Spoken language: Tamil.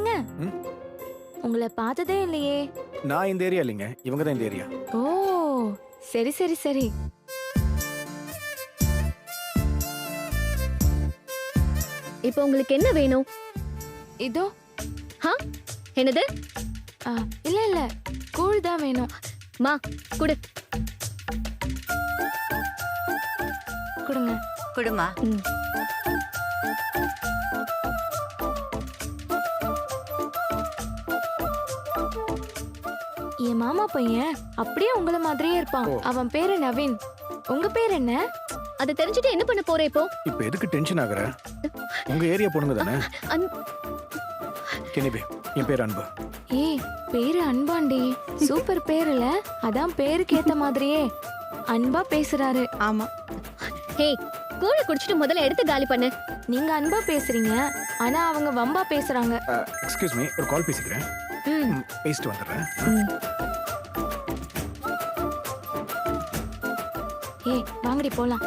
ஏங்க ம்? உங்களை பார்த்ததே இல்லையே. நான் இந்த ஏரியா இல்லைங்க, இவங்க தான் இந்த ஏரியா. ஓ சரி சரி சரி. இப்போ உங்களுக்கு என்ன வேணும்? இதோ. ஹா? என்னது? ஆ, இல்ல இல்ல கூழ் தான் வேணும். மா குடு. கொடுங்க. குடுமா. ம். என் மாமா பையன் அப்படியே உங்களை மாதிரியே இருப்பான். ஓ. அவன் பேரு நவீன். உங்க பேர் என்ன? அதை தெரிஞ்சுட்டு என்ன பண்ண போற இப்போ? இப்ப எதுக்கு டென்ஷன் ஆகுற? உங்க ஏரியா பொண்ணுங்க தானே? அன்- கெனிபே, என் பேர் அன்பு. ஏய் பேரு அன்பாண்டி. சூப்பர் பேருல. அதான் பேருக்கு ஏத்த மாதிரியே அன்பா பேசுறாரு. ஆமா. ஹே, கூழ குடிச்சிட்டு முதல்ல எடுத்து காலி பண்ணு. நீங்க அன்பா பேசுறீங்க, ஆனா அவங்க வம்பா பேசுறாங்க. எக்ஸ்கியூஸ் மீ, ஒரு கால் பேசிக்கிறேன். ம். பேசிட்டு வந்துடுறேன். ஏய் வாங்கடி போலாம்.